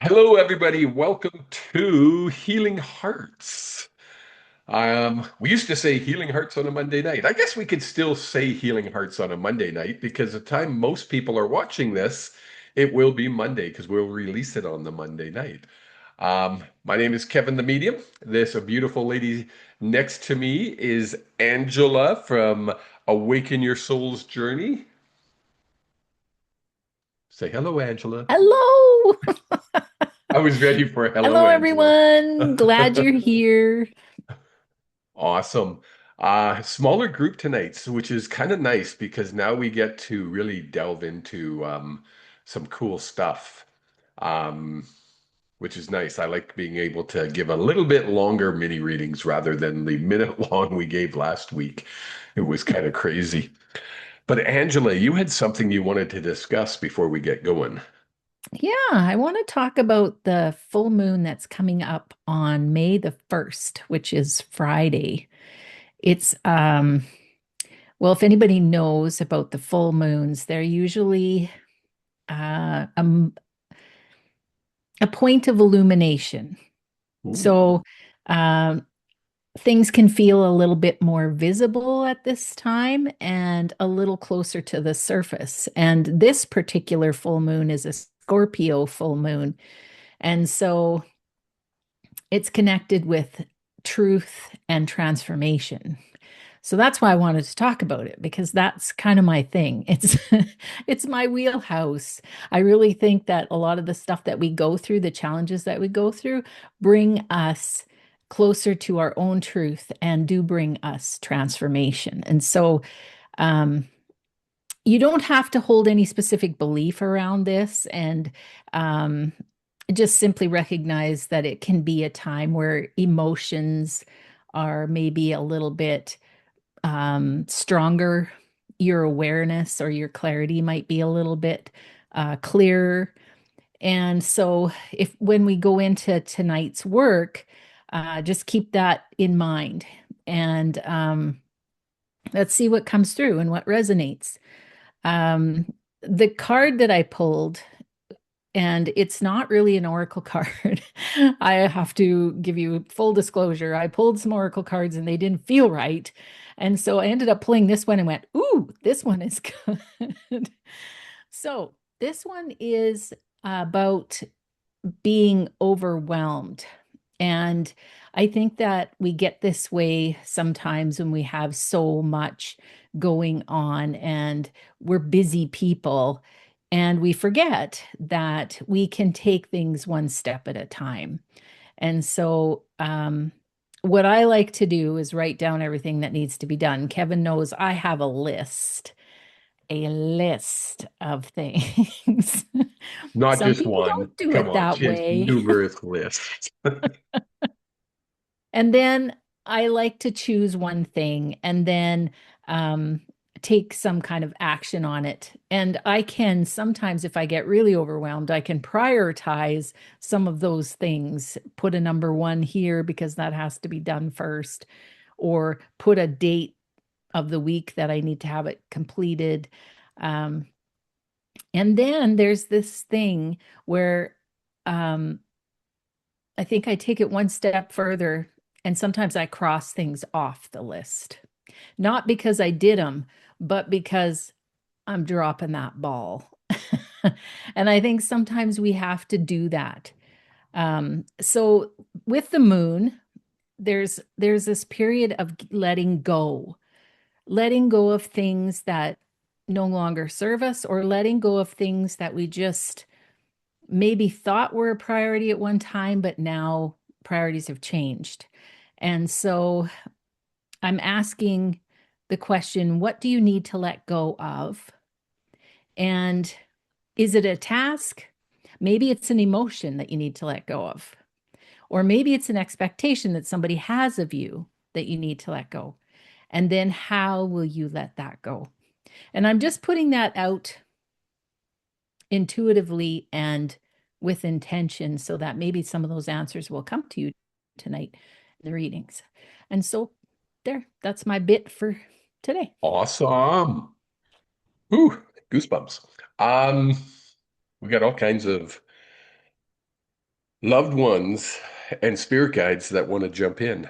Hello, everybody. Welcome to Healing Hearts. We used to say Healing Hearts on a Monday night. I guess we could still say Healing Hearts on a Monday night because the time most people are watching this, it will be Monday because we'll release it on the Monday night. My name is Kevin the Medium. This a beautiful lady next to me is Angela from Awaken Your Soul's Journey. Say hello, Angela. Hello. I was ready for hello, Hello, Angela. everyone. Glad you're here. Awesome. Smaller group tonight, which is kind of nice because now we get to really delve into some cool stuff, um, which is nice. I like being able to give a little bit longer mini readings rather than the minute long we gave last week. It was kind of crazy. But Angela, you had something you wanted to discuss before we get going. Yeah, I want to talk about the full moon that's coming up on May the 1st, which is Friday. It's well, if anybody knows about the full moons, they're usually uh, a, a point of illumination. Ooh. So um, things can feel a little bit more visible at this time and a little closer to the surface. And this particular full moon is a Scorpio full moon. And so it's connected with truth and transformation. So that's why I wanted to talk about it because that's kind of my thing. It's it's my wheelhouse. I really think that a lot of the stuff that we go through, the challenges that we go through, bring us closer to our own truth and do bring us transformation. And so um you don't have to hold any specific belief around this and um just simply recognize that it can be a time where emotions are maybe a little bit stronger. Your awareness or your clarity might be a little bit clearer. And so, if when we go into tonight's work, just keep that in mind and let's see what comes through and what resonates. Um, the card that I pulled, and it's not really an oracle card. I have to give you full disclosure. I pulled some oracle cards and they didn't feel right. And so I ended up pulling this one and went, ooh, this one is good. So this one is about being overwhelmed. And I think that we get this way sometimes when we have so much going on and we're busy people and we forget that we can take things one step at a time. And so, what I like to do is write down everything that needs to be done. Kevin knows I have a list of things. Not Some just people one. don't do Come it on, that she has way. numerous lists. And then I like to choose one thing and then um, take some kind of action on it. And I can sometimes, if I get really overwhelmed, I can prioritize some of those things, put a number one here because that has to be done first, or put a date of the week that I need to have it completed. Um, and then there's this thing where um, I think I take it one step further, and sometimes I cross things off the list. Not because I did them, but because I'm dropping that ball. And I think sometimes we have to do that. So with the moon, there's this period of letting go of things that no longer serve us, or letting go of things that we just maybe thought were a priority at one time, but now priorities have changed. And so I'm asking the question, what do you need to let go of? And is it a task? Maybe it's an emotion that you need to let go of. Or maybe it's an expectation that somebody has of you that you need to let go. And then how will you let that go? And I'm just putting that out intuitively and with intention so that maybe some of those answers will come to you tonight in the readings. And so that's my bit for today. Awesome. Ooh, goosebumps. Um, we got all kinds of Loved ones and spirit guides that want to jump in.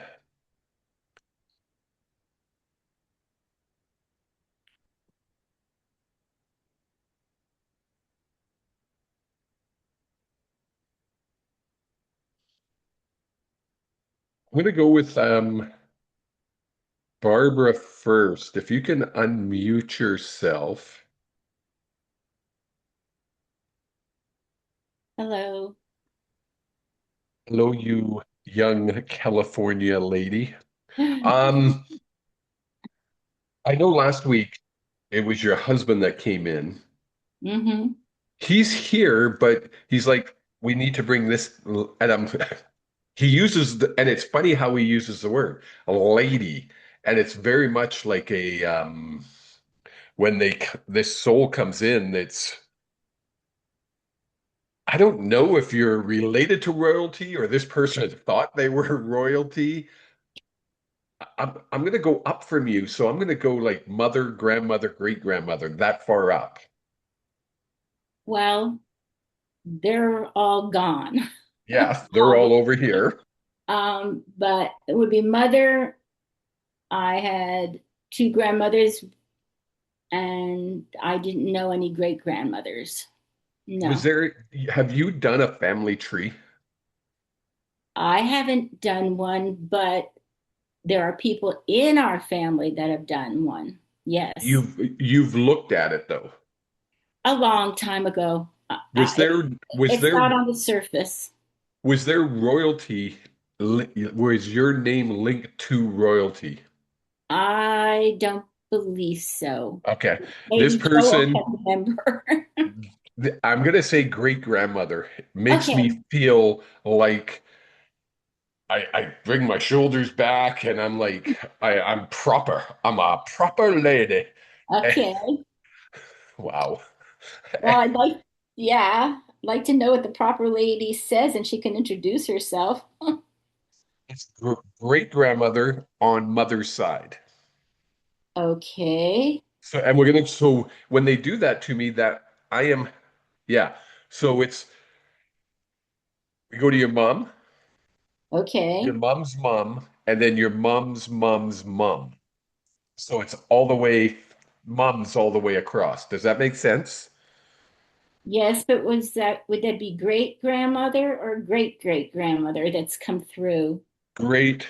I'm going to go with Barbara first. If you can unmute yourself. Hello. Hello, you young California lady. Um, I know last week it was your husband that came in. Mm-hmm. He's here, but he's like, we need to bring this, and he uses and it's funny how he uses the word, a lady, and it's very much like a when this soul comes in, it's I don't know if you're related to royalty or this person thought they were royalty. I'm gonna go up from you, so I'm gonna go like mother, grandmother, great grandmother, that far up. Well, they're all gone. Yes, they're all over Obviously. here. But it would be mother. I had two grandmothers, and I didn't know any great grandmothers. Was No, there, have you done a family tree? I haven't done one, but there are people in our family that have done one. Yes, You've looked at it though. a long time ago. Was there was It's not there on the surface. was there royalty? Was your name linked to royalty? I don't believe so. Okay. This Maybe Joel person, can remember. I'm gonna say great grandmother, makes Okay, me feel like I bring my shoulders back and I'm like I'm proper. I'm a proper lady. Eh, okay. wow. Well, yeah, I'd like to know what the proper lady says and she can introduce herself. It's great grandmother on mother's side. Okay, So and we're gonna so when they do that to me, that I am yeah. So it's we go to your okay. mom's mom, and then your mom's mom's mom. So it's all the way mums all the way across. Does that make sense? Yes, but would that be great grandmother or great great grandmother that's come through? Great,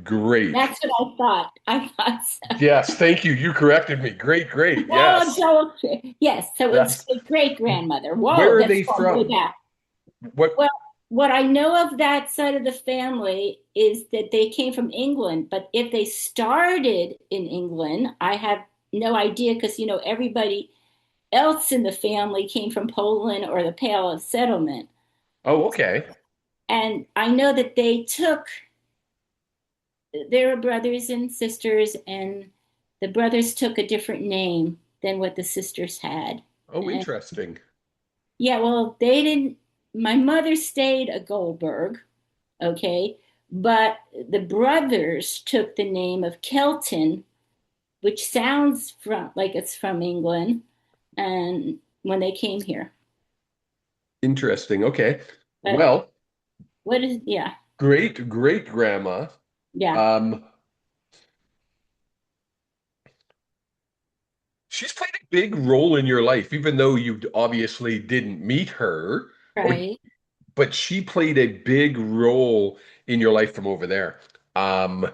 great. That's what I thought. I thought so. Yes, thank you. You corrected me. Great, great. Oh, Yes. so yes, so it's Yes. great grandmother. Whoa, Where are that's they going way from? back. What? Well, what I know of that side of the family is that they came from England, but if they started in England, I have no idea because everybody else in the family came from Poland or the Pale of Settlement. Oh, okay. And I know that they took their brothers and sisters, and the brothers took a different name than what the sisters had. Oh, And interesting. yeah, well, they didn't. My mother stayed a Goldberg, okay, but the brothers took the name of Kelton, which sounds like it's from England, and when they came here. Interesting. Okay. But Well, what is, yeah, great great grandma. yeah, Um, she's played a big role in your life, even though you obviously didn't meet her, or right. but she played a big role in your life from over there. Um,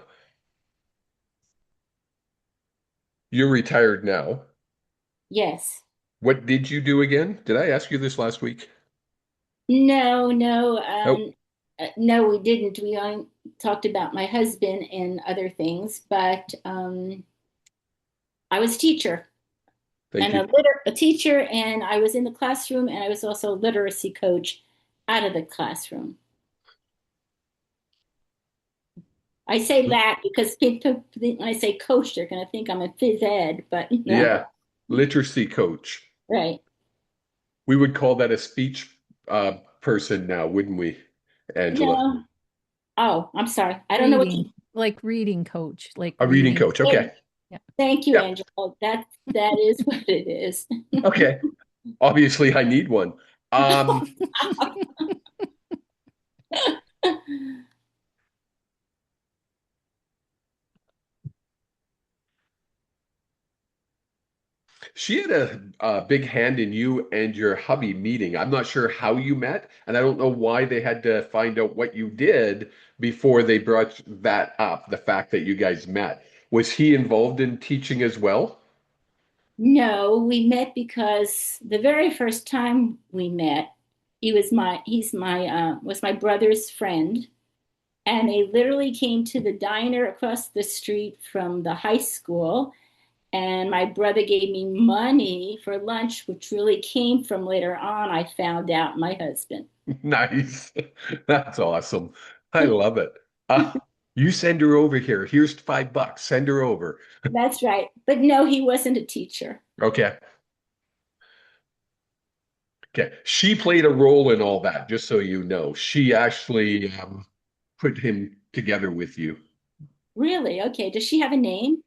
you're retired now. Yes. What did you do again? Did I ask you this last week? No, no, Nope. no, we didn't. We only talked about my husband and other things, but I was a teacher Thank and you. a teacher, and I was in the classroom, and I was also a literacy coach out of the classroom. I say that because people, when I say coach, they're going to think I'm a phys ed, but no, Yeah. Literacy coach. right? We would call that a speech person now, wouldn't we, Angela? No. Oh, I'm sorry. I don't know what Reading, you. like reading coach, like A reading reading. coach. Okay. Hey, thank you, Yep. Angela. That is what it is. Okay. Obviously, I need one. Um, she had a big hand in you and your hubby meeting. I'm not sure how you met, and I don't know why they had to find out what you did before they brought that up, the fact that you guys met. Was he involved in teaching as well? No, we met because the very first time we met, he's my was my brother's friend, and they literally came to the diner across the street from the high school, and my brother gave me money for lunch, which really came from later on I found out my husband. Nice. That's awesome. I love it. Uh, you send her over here. Here's $5. Send her over. That's right. But no, he wasn't a teacher. Okay. Okay. She played a role in all that, just so you know. She actually put him together with you. Really? Okay. Does she have a name?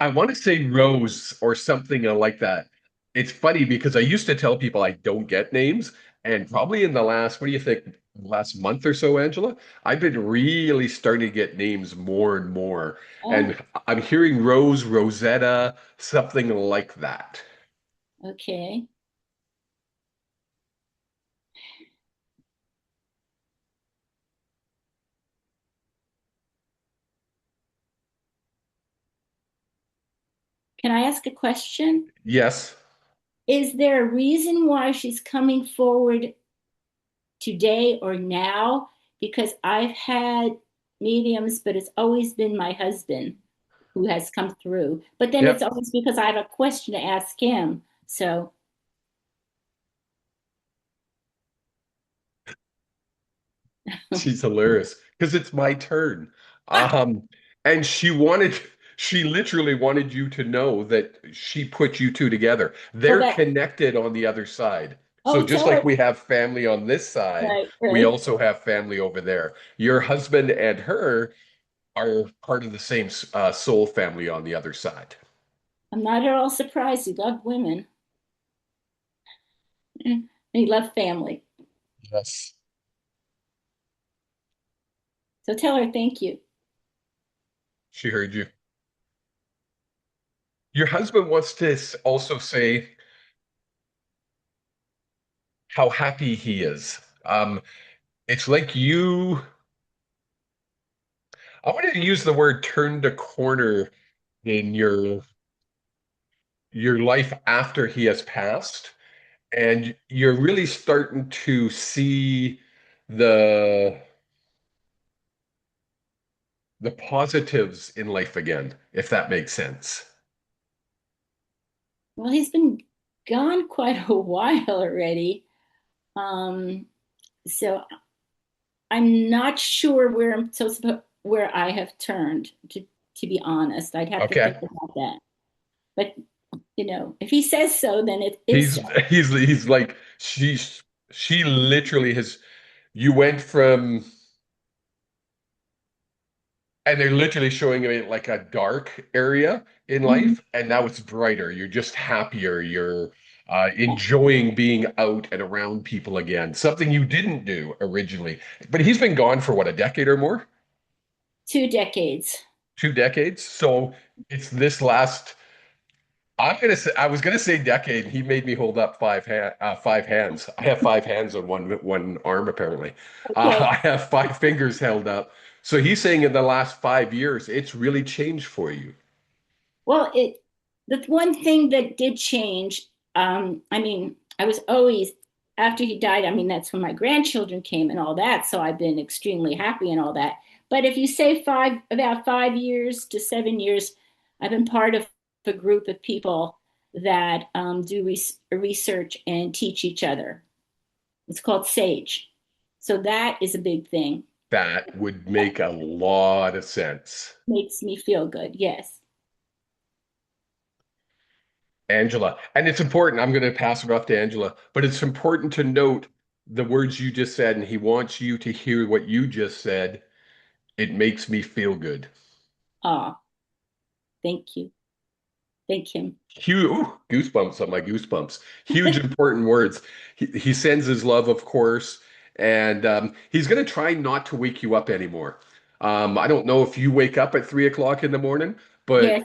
I want to say Rose or something like that. It's funny because I used to tell people I don't get names, and probably in the last, what do you think, last month or so, Angela, I've been really starting to get names more and more. Oh, And I'm hearing Rose, Rosetta, something like that. okay. Can I ask a question? Yes. Is there a reason why she's coming forward today or now? Because I've had mediums, but it's always been my husband who has come through. But then it's Yep. always because I have a question to ask him. So, She's hilarious because it's my turn. Um, and she literally wanted you to know that she put you two together. well, They're that, connected on the other side. So oh, just tell like her. we have family on this side, Right, we right. also have family over there. Your husband and her are part of the same soul family on the other side. I'm not at all surprised. You love women. And you love family. Yes. So tell her thank you. She heard you. Your husband wants to also say how happy he is. It's like I wanted to use the word turned a corner in your life after he has passed, and you're really starting to see the the positives in life again, if that makes sense. Well, he's been gone quite a while already. Um, so I'm not sure where where I have turned to be honest. I'd have to think Okay. about that. But if he says so, then it's He's so. he's like she literally has you went from and they're literally showing it like a dark area in Mhm. life, and now it's brighter. You're just happier. You're enjoying being out and around people again, something you didn't do originally. But he's been gone for what, a decade or more? 2 decades. 2 decades. So it's this last. I was gonna say decade. He made me hold up five hands. I have five hands on one arm apparently. Okay. I have five fingers held up. So he's saying in the last 5 years, it's really changed for you. Well, the one thing that did change, I mean, I was always after he died, I mean, that's when my grandchildren came and all that, so I've been extremely happy and all that. But if you say about 5 years to 7 years, I've been part of a group of people that do research and teach each other. It's called SAGE. So that is a big thing. That would make a lot of sense. Makes me feel good. Yes. Angela, and it's important. I'm going to pass it off to Angela, but it's important to note the words you just said, and he wants you to hear what you just said. It makes me feel good. Ah, thank you. Thank him. Huge goosebumps on my goosebumps. Huge important words. He sends his love, of course, and he's going to try not to wake you up anymore. I don't know if you wake up at 3 o'clock in the morning, but Yes.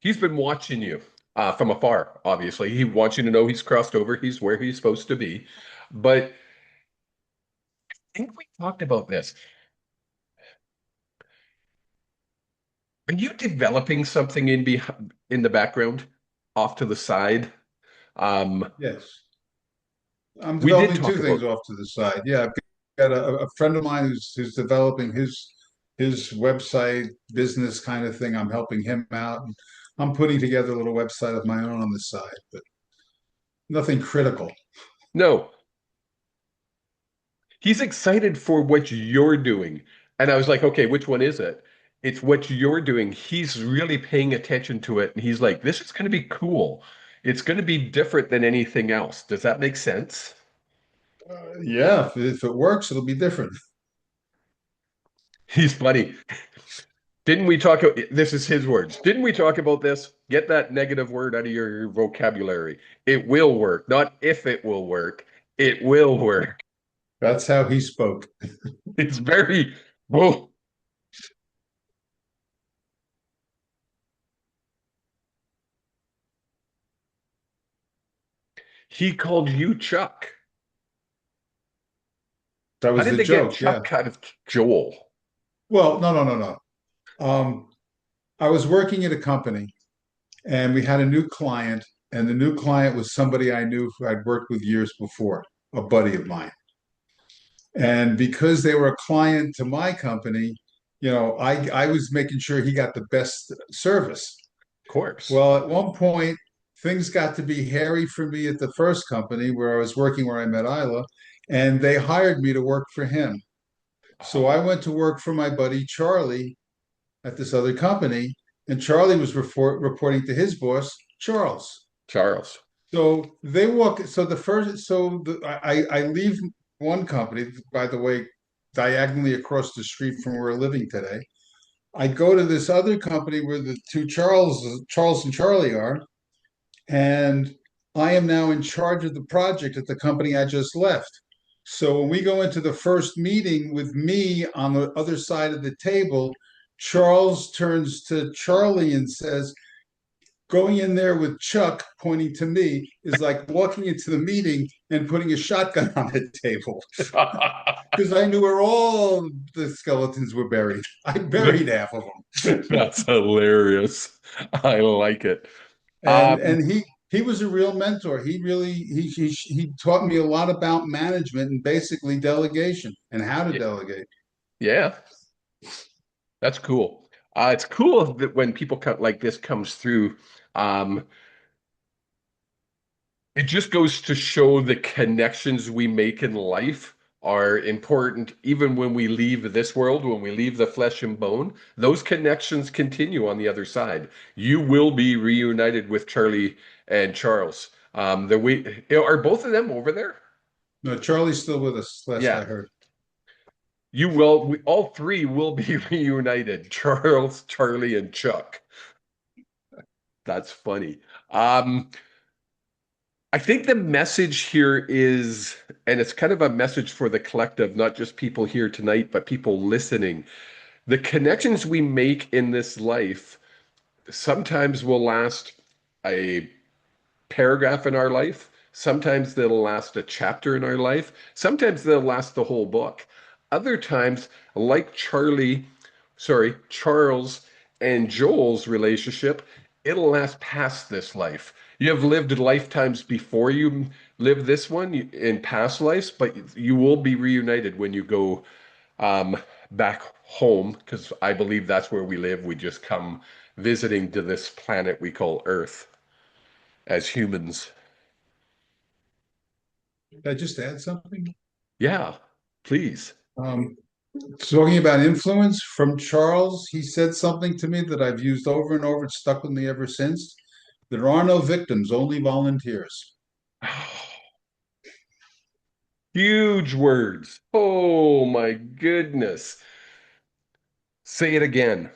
He's been watching you from afar, obviously. He wants you to know he's crossed over. He's where he's supposed to be. But I think we talked about this. Are you developing something in the background, off to the side? Um, Yes. I'm we did developing two talk things about, off to the side. Yeah, I've got a friend of mine who's developing his website business kind of thing. I'm helping him out. And I'm putting together a little website of my own on the side, but nothing critical. no, he's excited for what you're doing. And I was like, okay, which one is it? It's what you're doing. He's really paying attention to it. And he's like, this is going to be cool. It's going to be different than anything else. Does that make sense? Yeah, if it works, it'll be different. He's funny. Didn't we talk? This is his words. Didn't we talk about this? Get that negative word out of your vocabulary. It will work, not if it will work. It will work. That's how he spoke. It's very, whoa. He called you Chuck. That How was did the they get joke. Yeah. Chuck out of Joel? Well, no, no, no, no. I was working at a company and we had a new client, and the new client was somebody I knew who I'd worked with years before, a buddy of mine. And because they were a client to my company, I was making sure he got the best service. Of course. Well, at one point, things got to be hairy for me at the first company where I was working, where I met Isla, and they hired me to work for him. So I Oh, went to work for my buddy Charlie at this other company, and Charlie was reporting to his boss, Charles. Charles. So they walk. So the first, so the, I leave one company, by the way, diagonally across the street from where we're living today. I go to this other company where the two Charles and Charlie are, and I am now in charge of the project at the company I just left. So when we go into the first meeting with me on the other side of the table, Charles turns to Charlie and says, going in there with Chuck pointing to me is like walking into the meeting and putting a shotgun on the table because I knew where all the skeletons were buried. I buried half of them. That's hilarious. I like it. And he was a real mentor. He really he taught me a lot about management and basically delegation and how to Y- delegate. yeah, that's cool. It's cool that when people like this comes through, um, it just goes to show the connections we make in life are important even when we leave this world, when we leave the flesh and bone. Those connections continue on the other side. You will be reunited with Charlie and Charles. Are both of them over there? No, Charlie's still with us, last Yeah. I heard. You will, all three will be reunited. Charles, Charlie, and Chuck. That's funny. Um, I think the message here is, and it's kind of a message for the collective, not just people here tonight, but people listening. The connections we make in this life sometimes will last a paragraph in our life. Sometimes they'll last a chapter in our life. Sometimes they'll last the whole book. Other times, like Charles and Joel's relationship, it'll last past this life. You have lived lifetimes before you live this one in past lives, but you will be reunited when you go um, back home, because I believe that's where we live. We just come visiting to this planet we call Earth as humans. Did I just add something? Yeah, please. Um, Talking about influence from Charles, he said something to me that I've used over and over. It's stuck with me ever since. There are no victims, only volunteers. Huge words. Oh my goodness. Say it again.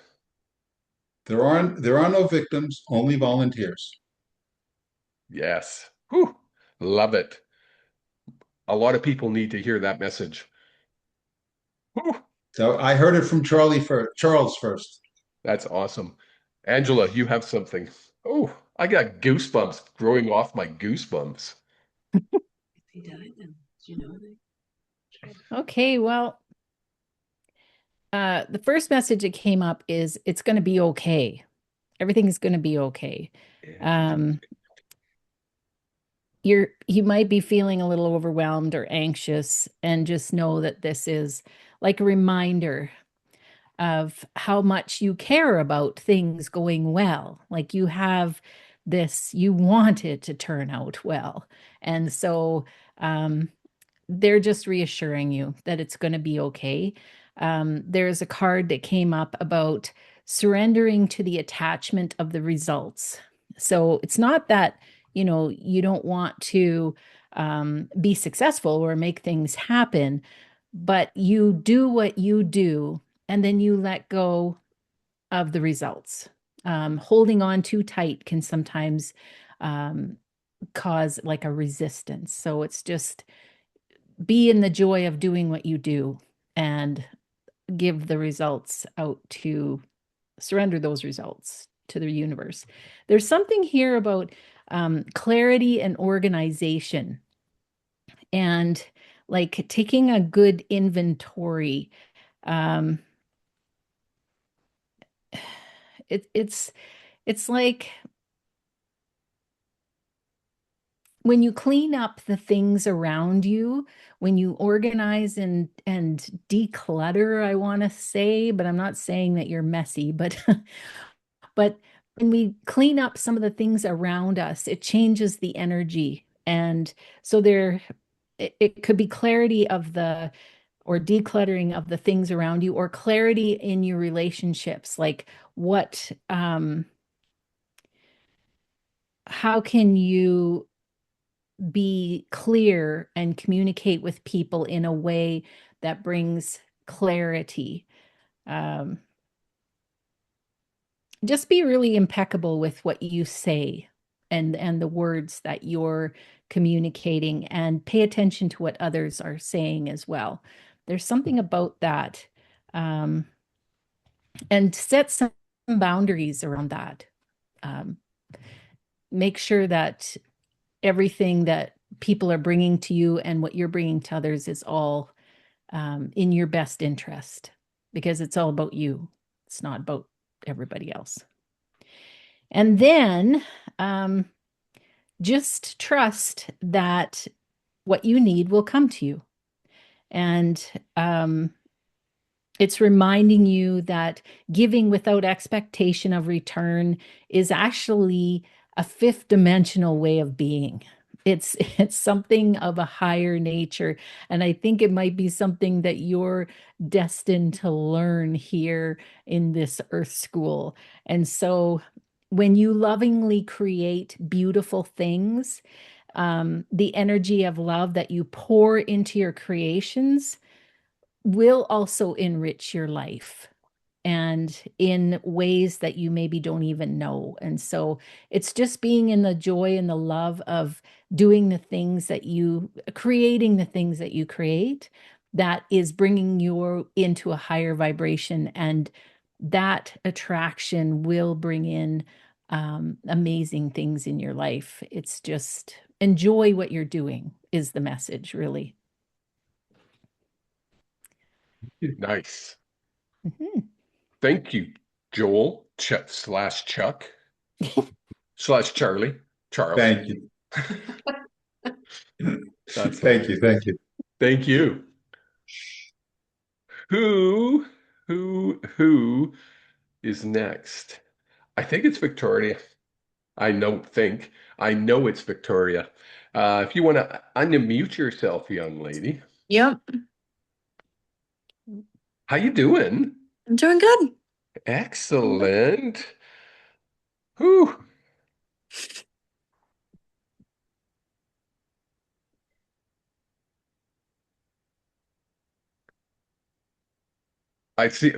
There are no victims, only volunteers. Yes. Whew. Love it. A lot of people need to hear that message. Whew. So I heard it from Charles first. That's awesome. Angela, you have something. Oh, I got goosebumps growing off my goosebumps. He died then. Did you know that? Okay, well, the first message that came up is it's going to be okay. Everything is going to be okay. Everything. Um, you might be feeling a little overwhelmed or anxious, and just know that this is like a reminder of how much you care about things going well. Like you have this, you want it to turn out well. And so um, they're just reassuring you that it's going to be okay. There's a card that came up about surrendering to the attachment of the results. So it's not that, you don't want to be successful or make things happen, but you do what you do and then you let go of the results. Holding on too tight can sometimes um, cause like a resistance. So it's just be in the joy of doing what you do and give the results out to surrender those results to the universe. There's something here about clarity and organization and like taking a good inventory. Um, it's like when you clean up the things around you, when you organize and declutter, I want to say, but I'm not saying that you're messy, but but when we clean up some of the things around us, it changes the energy. And so it could be clarity of the or decluttering of the things around you, or clarity in your relationships, like what how can you be clear and communicate with people in a way that brings clarity. Um, just be really impeccable with what you say and the words that you're communicating, and pay attention to what others are saying as well. There's something about that. Um, and set some boundaries around that. Um, make sure that everything that people are bringing to you and what you're bringing to others is all in your best interest, because it's all about you. It's not about everybody else. And then um, just trust that what you need will come to you. And it's reminding you that giving without expectation of return is actually a fifth dimensional way of being. It's something of a higher nature, and I think it might be something that you're destined to learn here in this earth school. And so when you lovingly create beautiful things, the energy of love that you pour into your creations will also enrich your life and in ways that you maybe don't even know. And so it's just being in the joy and the love of doing the things that you creating the things that you create that is bringing you into a higher vibration, and that attraction will bring in amazing things in your life. It's just enjoy what you're doing is the message, really. Nice. Mhm. Thank you, Joel slash Chuck slash Charlie. Charles. Thank you. That's Thank you. hilarious. Thank you. Thank you. Who, who is next? I think it's Victoria. I don't think. I know it's Victoria. If you want to unmute yourself, young lady. Yep, How you doing? I'm doing good. Excellent. Whew. I see.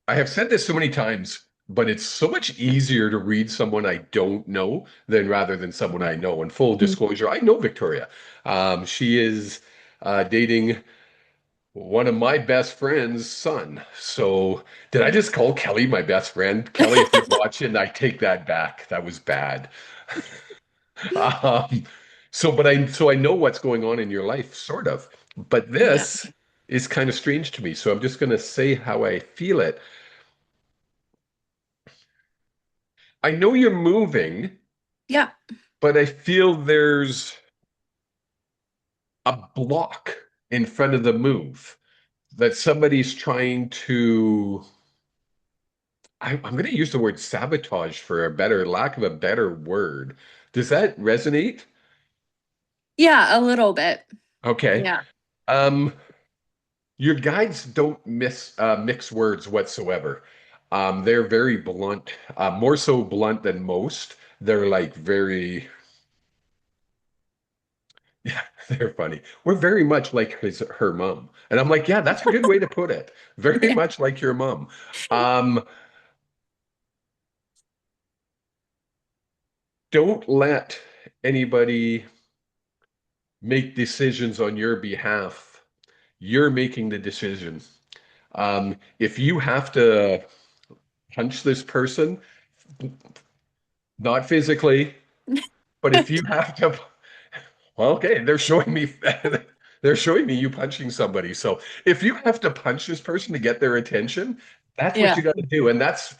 I have said this so many times, but it's so much easier to read someone I don't know than rather than someone I know. And full disclosure, I know Victoria. She is dating one of my best friend's son. So did I just call Kelly my best friend? Kelly, if you're watching, I take that back. That was bad. Um, so I know what's going on in your life, sort of. But Yeah. this is kind of strange to me. So I'm just going to say how I feel it. I know you're moving, Yeah. but I feel there's a block in front of the move that somebody's trying to. I'm going to use the word sabotage for a better lack of a better word. Does that resonate? Yeah, a little bit. Okay. Yeah. Um, your guides don't mix words whatsoever. They're very blunt, more so blunt than most. They're like very, yeah, they're funny. We're very much like her mom. And I'm like, yeah, that's a good way to put it. Very Yeah. much like your mom. Um, don't let anybody make decisions on your behalf. You're making the decision. If you have to punch this person, not physically, but if you have to, well, okay, they're showing me they're showing me you punching somebody. So if you have to punch this person to get their attention, that's what Yeah. you got to do. And that's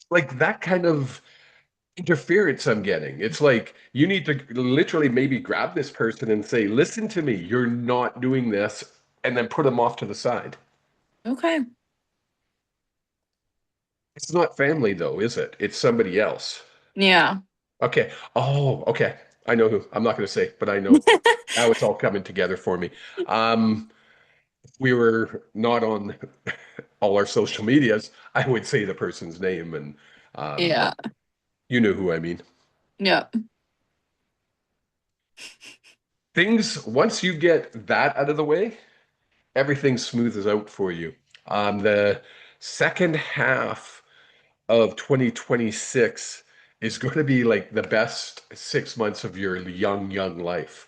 like that kind of interference I'm getting. It's like you need to literally maybe grab this person and say, listen to me, you're not doing this, and then put them off to the side. Okay. It's not family though, is it? It's somebody else. Yeah. Okay. Oh, okay. I know who. I'm not going to say, but I know. Now it's all coming together for me. Um, we were not on all our social medias. I would say the person's name, and Yeah. you know who I mean. Yeah. Things, once you get that out of the way, everything smooths out for you. The second half of 2026 is going to be like the best 6 months of your young life.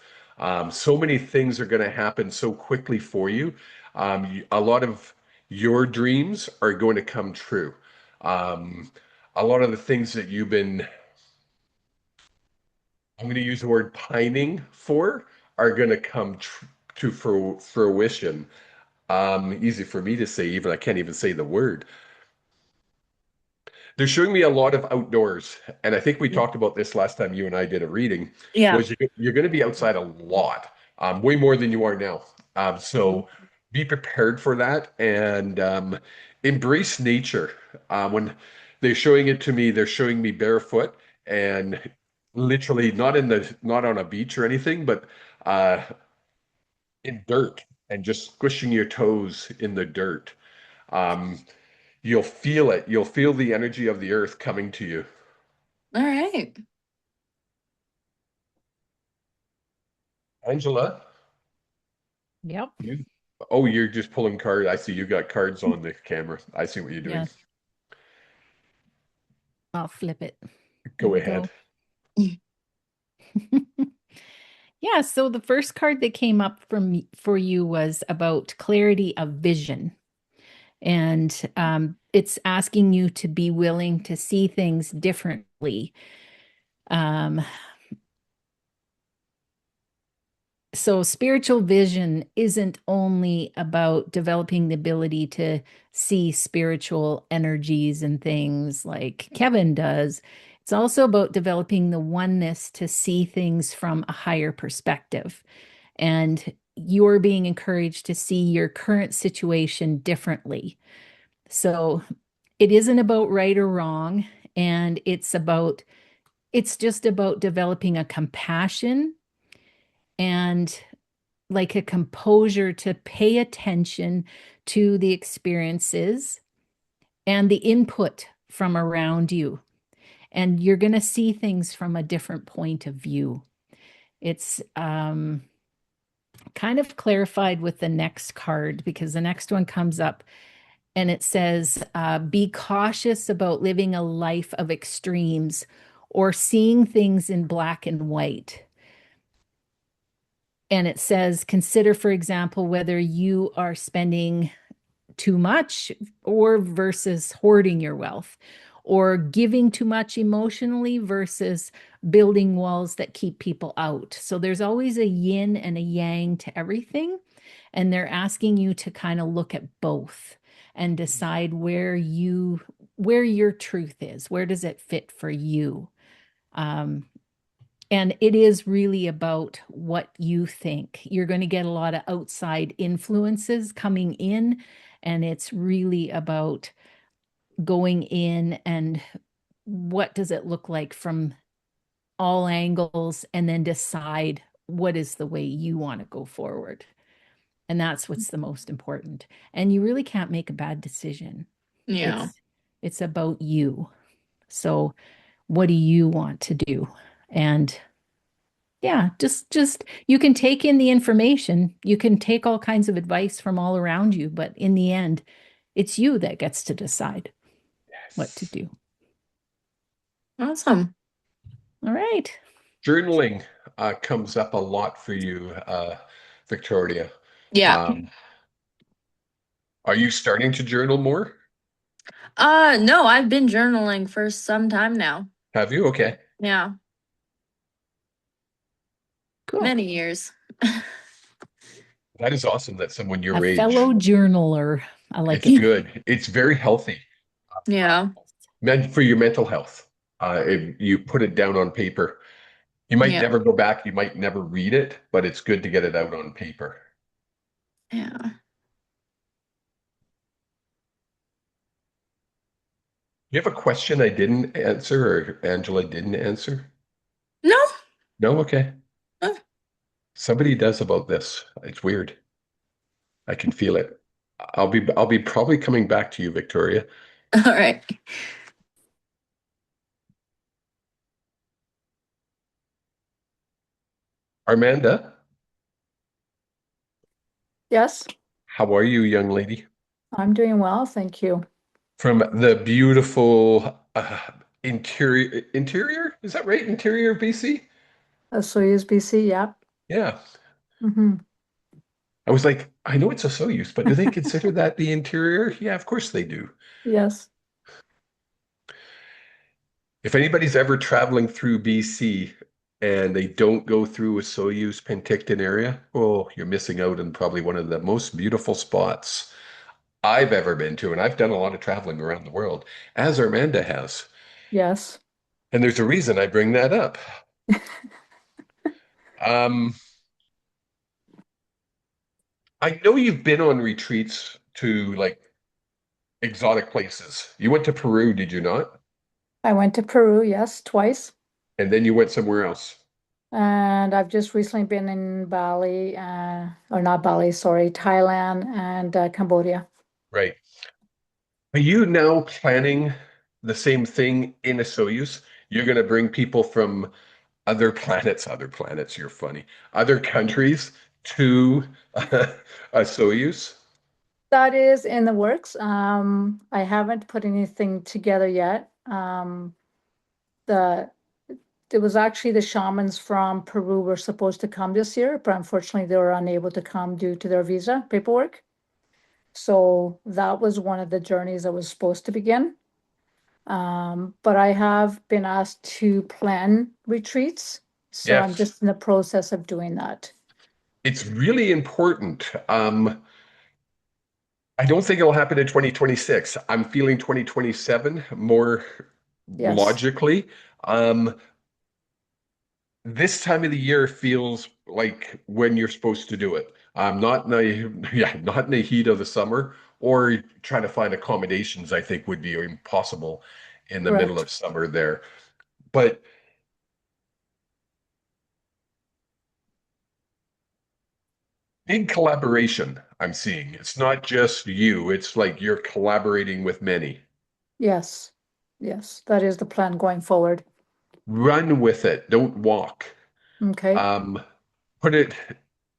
So many things are going to happen so quickly for you. A lot of your dreams are going to come true. Um, a lot of the things that you've been, I'm going to use the word pining for, are going to come tr to fruition. Easy for me to say, even I can't even say the word. They're showing me a lot of outdoors, and I think we talked about this last time you and I did a reading, Yeah. was you're going to be outside a lot, way more than you are now. So be prepared for that and embrace nature. When they're showing it to me, they're showing me barefoot and literally not on a beach or anything, but uh, in dirt and just squishing your toes in the dirt. Um, you'll feel it. You'll feel the energy of the earth coming to you. All right. Angela, Yep. you, oh, you're just pulling cards. I see you got cards on the camera. I see what you're doing. Yes. I'll flip it. There Go we ahead. go. Yeah, so the first card that came up for you was about clarity of vision. And it's asking you to be willing to see things differently. Um, so spiritual vision isn't only about developing the ability to see spiritual energies and things like Kevin does. It's also about developing the oneness to see things from a higher perspective. And you're being encouraged to see your current situation differently. So it isn't about right or wrong, and it's just about developing a compassion and like a composure to pay attention to the experiences and the input from around you. And you're going to see things from a different point of view. It's kind of clarified with the next card because the next one comes up and it says, be cautious about living a life of extremes or seeing things in black and white. And it says, consider, for example, whether you are spending too much or versus hoarding your wealth, or giving too much emotionally versus building walls that keep people out. So there's always a yin and a yang to everything. And they're asking you to kind of look at both and decide where your truth is. Where does it fit for you? Um, and it is really about what you think. You're going to get a lot of outside influences coming in, and it's really about going in and what does it look like from all angles, and then decide what is the way you want to go forward. And that's what's the most important. And you really can't make a bad decision. Yeah. It's about you. So what do you want to do? And yeah, just you can take in the information. You can take all kinds of advice from all around you, but in the end, it's you that gets to decide what to Yes. do. Awesome. All right. Journaling comes up a lot for you, Victoria. Yeah. Um, are you starting to journal more? No, I've been journaling for some time now. Have you? Okay. Yeah, Cool. many years. That is awesome that someone A your age, fellow journaler. I like it's it. good. It's very healthy, Yeah, meant for your mental health. If you put it down on paper. You might yeah, never go back, you might never read it, but it's good to get it out on paper. yeah. You have a question I didn't answer or Angela didn't answer? No, No? Okay. uh, Somebody does about this. It's weird. I can feel it. I'll be probably coming back to you, Victoria. all right. Armanda, Yes, how are you, young lady? I'm doing well, thank you. From the beautiful interior? Is that right? Interior of BC? Soyuz BC, yep. Yeah. Hmm. I was like, I know it's a Soyuz, but do they consider that the interior? Yeah, of course they do. Yes, If anybody's ever traveling through BC and they don't go through a Soyuz Penticton area, oh, you're missing out on probably one of the most beautiful spots I've ever been to. And I've done a lot of traveling around the world, as Armanda has. yes, And there's a reason I bring that up. Um, I know you've been on retreats to like exotic places. You went to Peru, did you not? I went to Peru, yes, twice. And then you went somewhere else. And I've just recently been in Bali, or not Bali, sorry, Thailand and Cambodia. Right. Are you now planning the same thing in a Soyuz? You're going to bring people from other planets, you're funny, other countries to a Soyuz? That is in the works. I haven't put anything together yet. The It was actually the shamans from Peru were supposed to come this year, but unfortunately they were unable to come due to their visa paperwork. So that was one of the journeys that was supposed to begin. But I have been asked to plan retreats. So I'm Yes, just in the process of doing that. it's really important. I don't think it'll happen in 2026. I'm feeling 2027 more Yes, logically. Um, this time of the year feels like when you're supposed to do it. Not in the, yeah, not in the heat of the summer or trying to find accommodations, I think would be impossible in the middle correct. of summer there. But big collaboration I'm seeing. It's not just you, it's like you're collaborating with many. Yes, yes, that is the plan going forward. Run with it, don't walk. Okay. Um, put it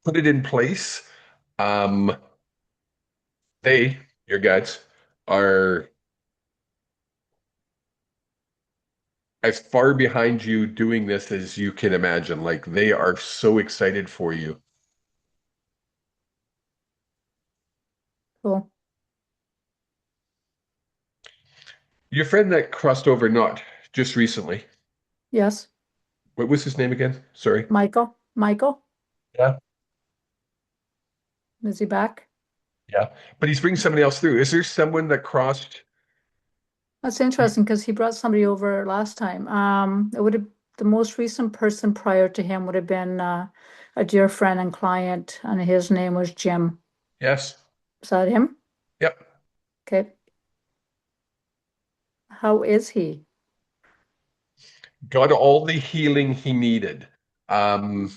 put it in place. Um, they, your guides, are as far behind you doing this as you can imagine. Like they are so excited for you. Cool. Your friend that crossed over not just recently. Yes. What was his name again? Sorry. Michael. Michael, Yeah. is he back? Yeah. But he's bringing somebody else through. Is there someone that crossed? That's interesting because he brought somebody over last time. It would have the most recent person prior to him would have been a dear friend and client, and his name was Jim. Yes. Is that him? Yep. Okay. How is he? Got all the healing he needed. Um,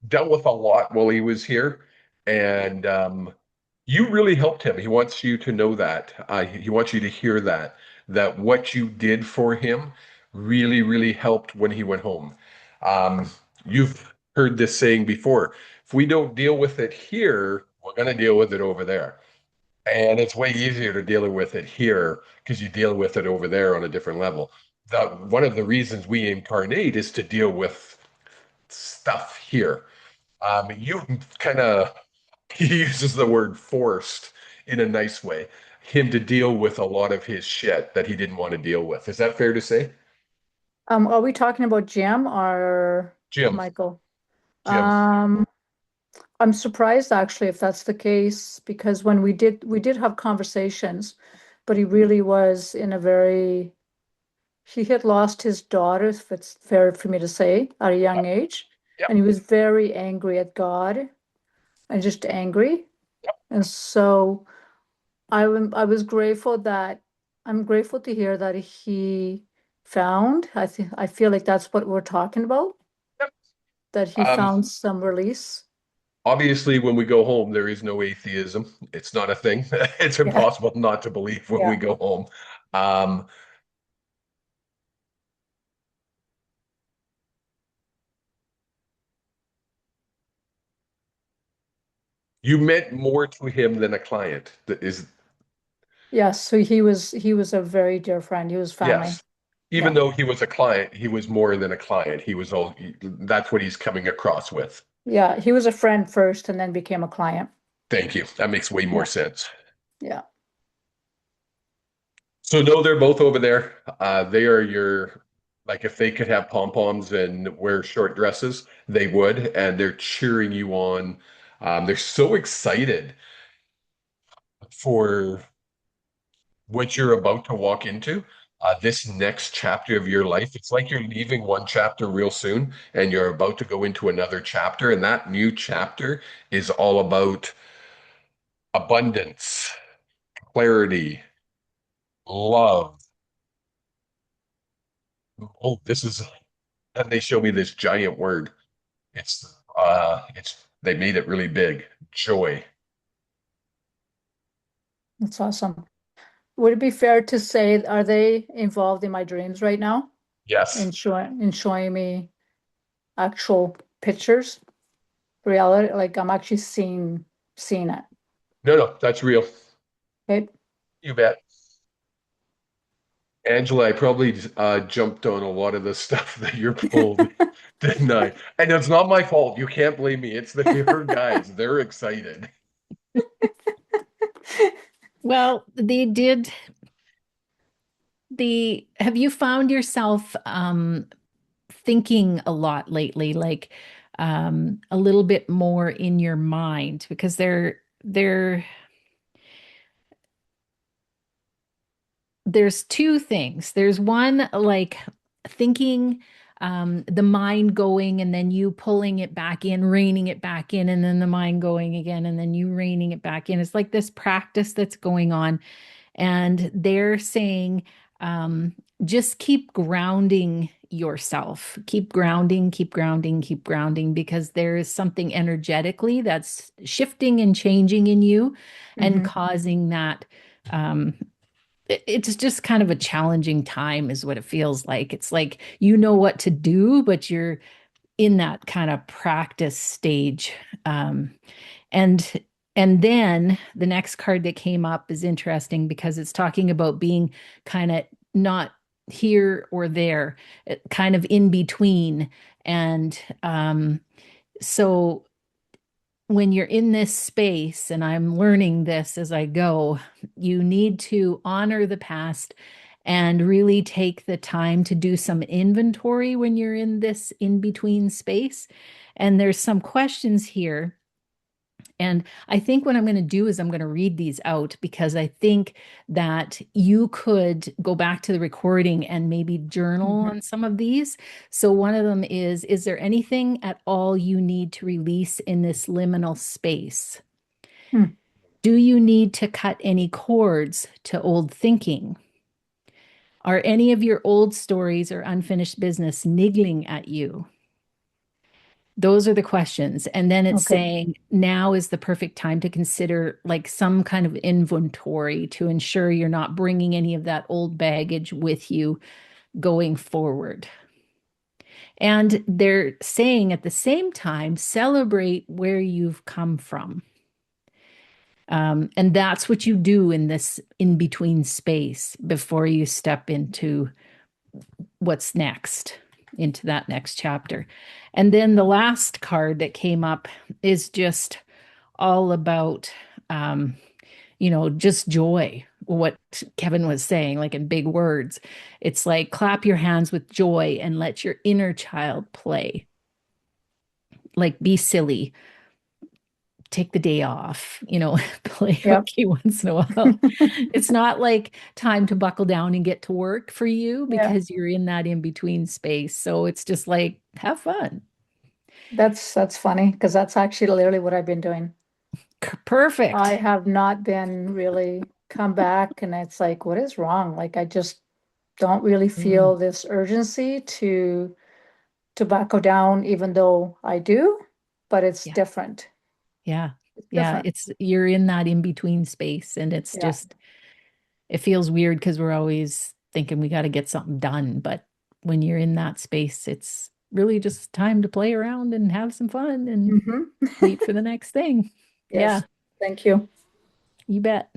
Dealt with a lot while he was here, and you really helped him. He wants you to know that. He wants you to hear that, that what you did for him really, really helped when he went home. You've heard this saying before. If we don't deal with it here, we're going to deal with it over there. And it's way easier to deal with it here because you deal with it over there on a different level. One of the reasons we incarnate is to deal with stuff here. You kind of he uses the word forced in a nice way, him to deal with a lot of his shit that he didn't want to deal with. Is that fair to say? Are we talking about Jim or Jim, Michael? Jim. Um, I'm surprised actually if that's the case because when we did have conversations, but he really was in a very he had lost his daughter, if it's fair for me to say, at a young age, Yep. and he was very angry at God and just angry. And so I was grateful that I'm grateful to hear that he found, I feel like that's what we're talking about, Yep. that he Um, found some release. Obviously, when we go home, there is no atheism. It's not a thing. It's Yeah, impossible not to believe when we yeah. go home. Um, you meant more to him than a client. That is, Yes, so he was a very dear friend. He was family. yes. Even Yeah. though he was a client, he was more than a client. That's what he's coming across with. Yeah, he was a friend first and then became a client. Thank you. That makes way more Yeah, sense. yeah. So no, they're both over there. They are your, like if they could have pom-poms and wear short dresses, they would, and they're cheering you on. They're so excited for what you're about to walk into. This next chapter of your life. It's like you're leaving one chapter real soon and you're about to go into another chapter, and that new chapter is all about abundance, clarity, love. Oh, this is, and they show me this giant word. It's they made it really big. Joy. That's awesome. Would it be fair to say, are they involved in my dreams right now? Yes. And showing me actual pictures, reality, like I'm actually seeing it. No, no, that's real. Okay. You bet. Angela, I probably jumped on a lot of the stuff that you're pulled, didn't I? And it's not my fault. You can't blame me. It's her guys. They're excited. Well, they did have you found yourself thinking a lot lately, like a little bit more in your mind because there's two things. There's one like thinking, the mind going and then you pulling it back in, reining it back in, and then the mind going again, and then you reining it back in. It's like this practice that's going on. And they're saying, just keep grounding yourself. Keep grounding, keep grounding, keep grounding, because there is something energetically that's shifting and changing in you and Hmm. causing that. Um, it's just kind of a challenging time, is what it feels like. It's like you know what to do, but you're in that kind of practice stage. And and then the next card that came up is interesting because it's talking about being kind of not here or there, kind of in between. And so when you're in this space, and I'm learning this as I go, you need to honor the past and really take the time to do some inventory when you're in this in between space. And there's some questions here. And I think what I'm going to do is I'm going to read these out because I think that you could go back to the recording and maybe journal Mhm. on some of these. So one of them is there anything at all you need to release in this liminal space? Hmm. Do you need to cut any cords to old thinking? Are any of your old stories or unfinished business niggling at you? Those are the questions. And then it's Okay. saying now is the perfect time to consider like some kind of inventory to ensure you're not bringing any of that old baggage with you going forward. And they're saying at the same time, celebrate where you've come from. And that's what you do in this in between space before you step into what's next, into that next chapter. And then the last card that came up is just all about, um, just joy. What Kevin was saying, like in big words, it's like clap your hands with joy and let your inner child play. Like be silly, take the day off, play Yep. hooky once in a while. It's not like time to buckle down and get to work for you Yeah. because you're in that in between space. So it's just like have fun. That's funny because that's actually literally what I've been doing. I Perfect. have not been really come back and it's like, what is wrong? Like I just don't really Mm, feel this urgency to buckle down, even though I do, but it's yeah. different. Yeah. It's Yeah. different. It's you're in that in between space and it's Yeah. just it feels weird because we're always thinking we got to get something done. But when you're in that space, it's really just time to play around and have some fun and Hmm. wait for the next thing. Yeah, Yes. Thank you. you bet.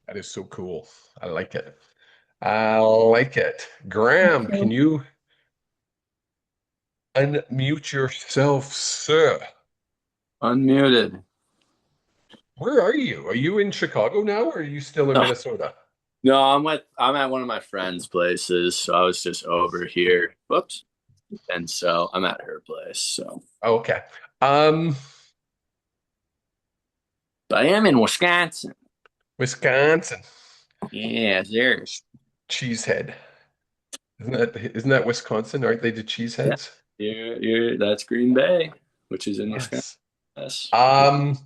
That is so cool. I like it. I like it. Thank Graham, can you. you unmute yourself, sir? Unmuted. Where are you? Are you in Chicago now or are you still in Oh, Minnesota? no, I'm at one of my friend's places, so I was just over here. Whoops. And so I'm at her place. So Oh, okay. Um, but I am in Wisconsin. Wisconsin. Yeah, there. Cheesehead. Isn't that Wisconsin? Aren't they the Yeah. cheeseheads? You're that's Green Bay, which is in Wisconsin. Yes. Yes. Um,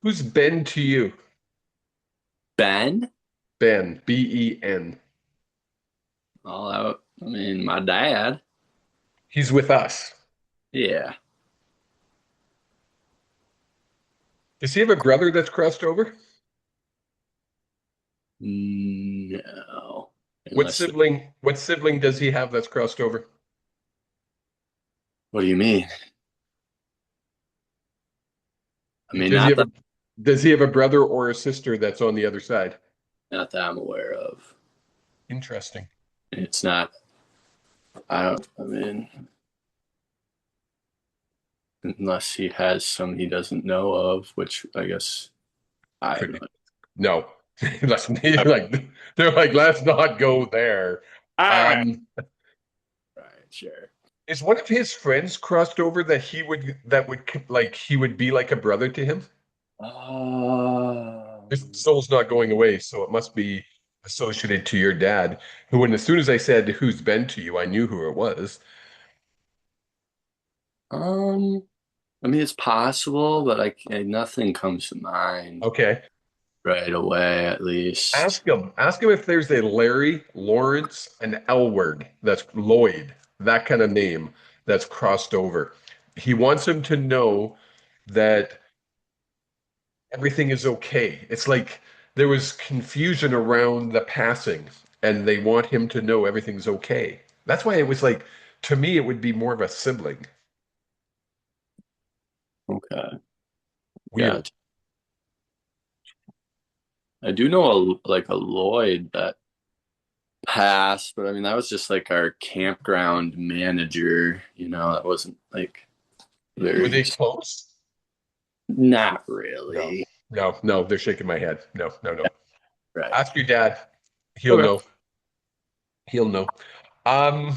who's Ben to you? Ben? Ben, Ben. All out. I mean, my dad. He's with us. Yeah. Does he have a brother that's crossed over? No. What Unless sibling, what sibling does he have that's crossed over? what do you mean? I mean, Does he have a does he have a brother or a sister that's on the other side? not that I'm aware of. Interesting. It's not I mean, unless he has some he doesn't know of, which I guess I have Could no be. No. They're like, let's not go there. idea. All right. Um, Right, sure. is one of his friends crossed over that he would be like a brother to him? His Um, soul's not going away, so it must be associated to your dad, who, when as soon as I said who's been to you, I knew who it was. um, I mean, it's possible, but nothing comes to mind Okay. right away, at least. Ask him if there's a Larry, Lawrence, and Elward, that's Lloyd, that kind of name that's crossed over. He wants him to know that everything is okay. It's like there was confusion around the passing, and they want him to know everything's okay. That's why it was like, to me, it would be more of a sibling. Okay. Weird. Gotcha. I do know a Lloyd that passed, but I mean that was just like our campground manager. That wasn't like Were very. they close? Not No, really. no, no. They're shaking my head. No, no, no. Right. Ask your dad. He'll Okay. know. He'll know. Um,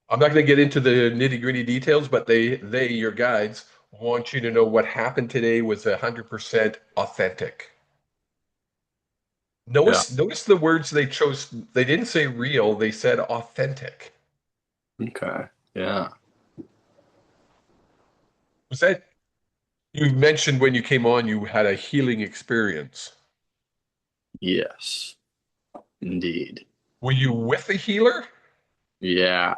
I'm not going to get into the nitty-gritty details, but your guides, want you to know what happened today was 100% authentic. Yeah. Notice the words they chose. They didn't say real, they said authentic. Okay. Yeah. Was that you mentioned when you came on you had a healing experience? Yes. Indeed. Were you with a healer? Yeah.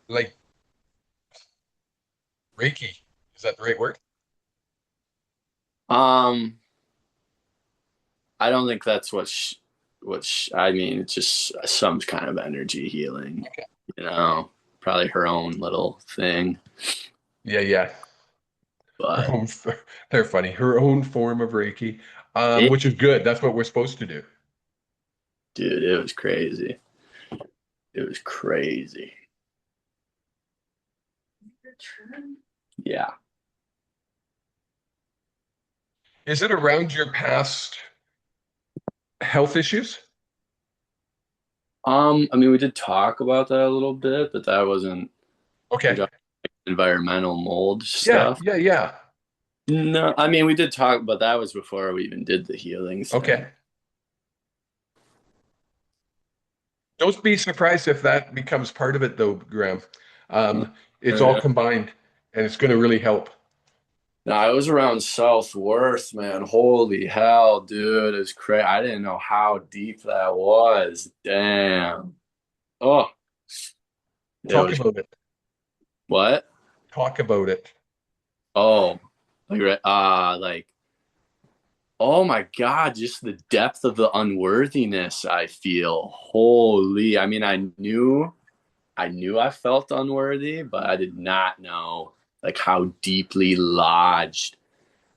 Like Reiki? Is that the right word? Um. I don't think that's I mean. It's just some kind of energy healing. Okay. You know, Probably her own little thing, Yeah, yeah. Her but own, they're funny. Her own form of Reiki, it, which is good. That's what we're supposed to do. dude, it was crazy. It was crazy. Yeah. Is it around your past health issues? I mean, we did talk about that a little bit, but that wasn't Okay. like environmental mold Yeah, stuff. yeah, yeah. No, I mean, we did talk, but that was before we even did the healing thing. Okay. Don't be surprised if that becomes part of it, though, Graham. It's all Yeah. combined, and it's going to really help. No, I was around Southworth, man. Holy hell, dude. It's crazy. I didn't know how deep that was. Damn. Oh, it Talk was about it. what? Talk about it. Oh, like, oh my God, just the depth of the unworthiness I feel. Holy. I mean, I knew I felt unworthy, but I did not know like how deeply lodged,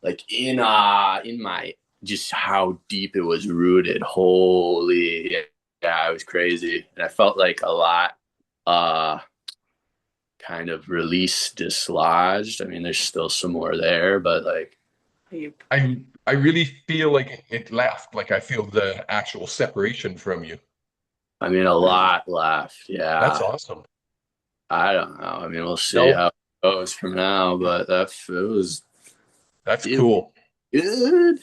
like in my just how deep it was rooted. Holy, yeah, it was crazy, and I felt like a lot, uh, kind of release dislodged. I mean, there's still some more there, but like, I really feel like it left. Like I feel the actual separation from you. I mean, a lot left. That's Yeah, awesome. I don't know. I mean, we'll see No, how it goes from now, but that's it was cool. good.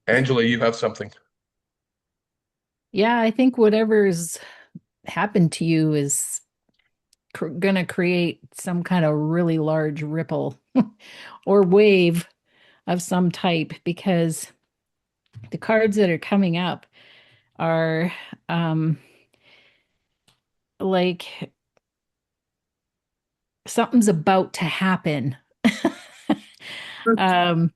Angela, you have something. Yeah, I think whatever's happened to you is gonna create some kind of really large ripple or wave of some type because the cards that are coming up are like something's about to happen. um,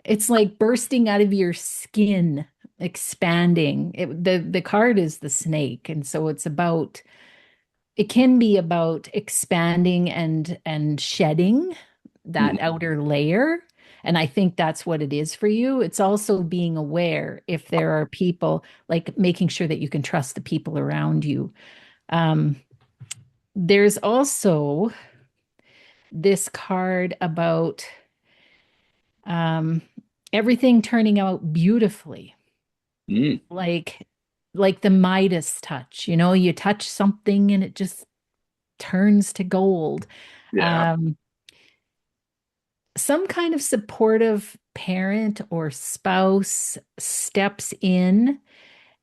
it's like bursting out of your skin, expanding. The card is the snake, and so it can be about expanding and shedding that Mhm. outer layer. And I think that's what it is for you. It's also being aware if there are people, like making sure that you can trust the people around you. Um, there's also this card about um, everything turning out beautifully, Mm, like like the Midas touch. You touch something and it just turns to gold. yeah. Um, some kind of supportive parent or spouse steps in,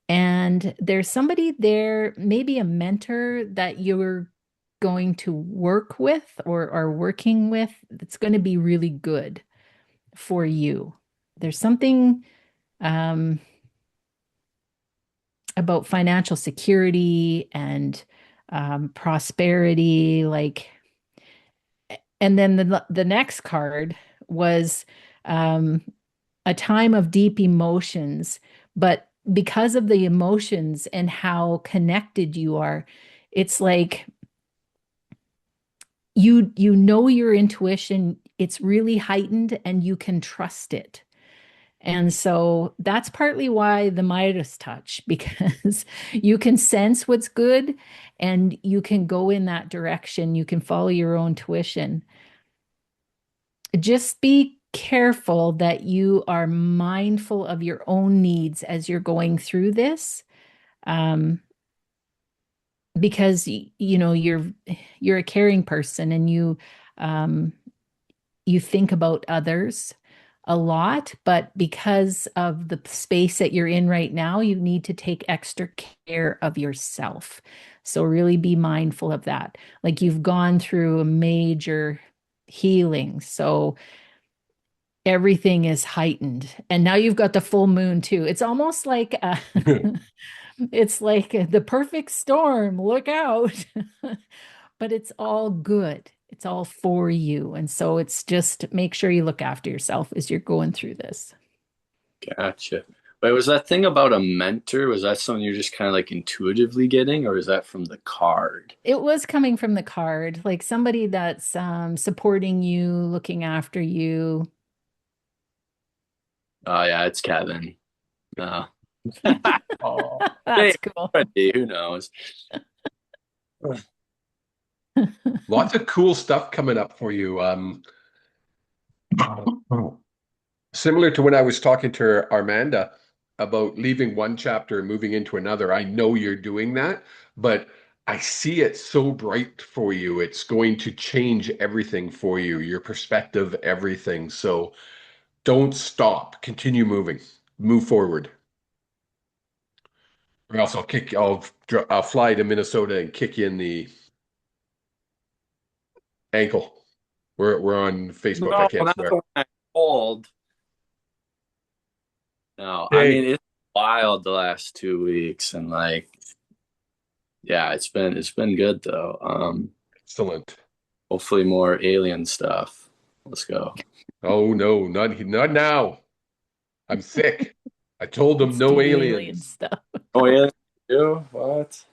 and there's somebody there, maybe a mentor that you're going to work with or are working with that's going to be really good for you. There's something um, about financial security and prosperity, like, and then the next card was um, a time of deep emotions, but because of the emotions and how connected you are, it's like you know your intuition, it's really heightened and you can trust it. And so that's partly why the Midas touch, because you can sense what's good and you can go in that direction. You can follow your own tuition. Just be careful that you are mindful of your own needs as you're going through this. Um, because you know you're a caring person and um, you think about others a lot, but because of the space that you're in right now, you need to take extra care of yourself. So really be mindful of that. Like you've gone through a major healing, so everything is heightened. And now you've got the full moon too. It's almost like it's like the perfect storm. Look out. But it's all good. It's all for you. And so it's just make sure you look after yourself as you're going through this. Gotcha. Wait, was that thing about a mentor? Was that something you're just kind of like intuitively getting, or is that from the card? It was coming from the card, like somebody that's supporting you, looking after you. Oh yeah, it's Kevin. No. Oh, That's hey, cool. who knows? Lots of cool stuff coming up for you. Similar to when I was talking to Armanda about leaving one chapter and moving into another. I know you're doing that, but I see it so bright for you. It's going to change everything for you, your perspective, everything. So don't stop. Continue moving. Move forward. Or else I'll fly to Minnesota and kick you in the ankle. We're on Facebook. I No, can't not swear. the one I told. No, I Okay. mean it's wild the last 2 weeks, and like, yeah, it's been good though. Excellent. Hopefully more alien stuff. Let's go. Oh no, not now. I'm sick. I told them Let's no do the alien aliens. stuff. Oh, alien? You? What?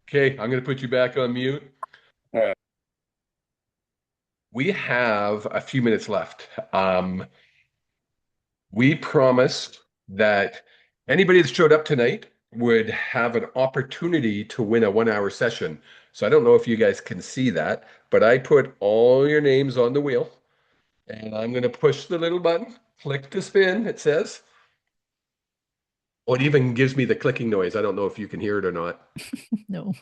Okay, I'm going to put you back on mute. All right. We have a few minutes left. We promised that anybody that showed up tonight would have an opportunity to win a 1 hour session. So I don't know if you guys can see that, but I put all your names on the wheel and I'm going to push the little button, click to spin, it says. Oh, it even gives me the clicking noise. I don't know if you can hear it or not. No.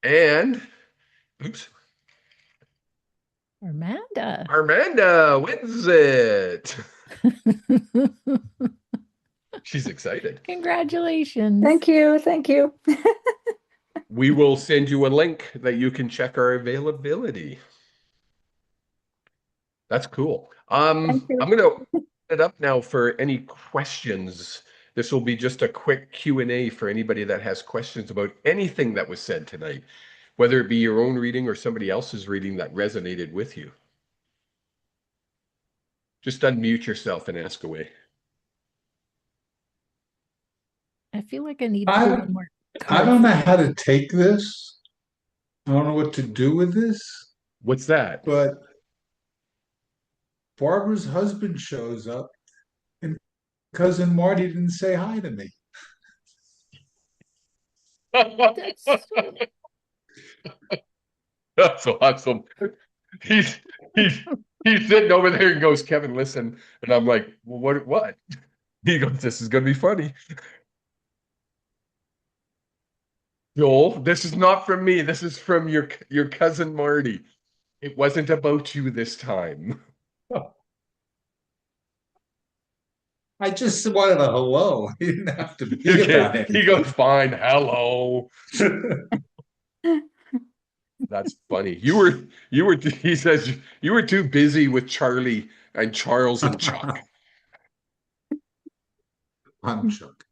And, oops, Armanda. Armanda wins it. She's excited. Congratulations. Thank you. Thank you. We will send you a link that you can check our availability. That's cool. Thank you. I'm gonna open it up now for any questions. This will be just a quick Q&A for anybody that has questions about anything that was said tonight, whether it be your own reading or somebody else's reading that resonated with you. Just unmute yourself and ask away. I feel like I need to I pull don't, one more I card don't for know you. how to take this. I don't know what to do with this, What's that? but Barbara's husband shows up and cousin Marty didn't say hi to me. That's so That's awesome. He's he's he's sitting over there and goes, Kevin, listen. And I'm like, well, what? He goes, this is gonna be funny. Joel, this is not from me. This is from your cousin Marty. It wasn't about you this time. I just wanted a hello. He didn't have to be about Okay. He goes, anything. fine, hello. That's funny. He says you were too busy with Charlie and Charles and Chuck. I'm Chuck.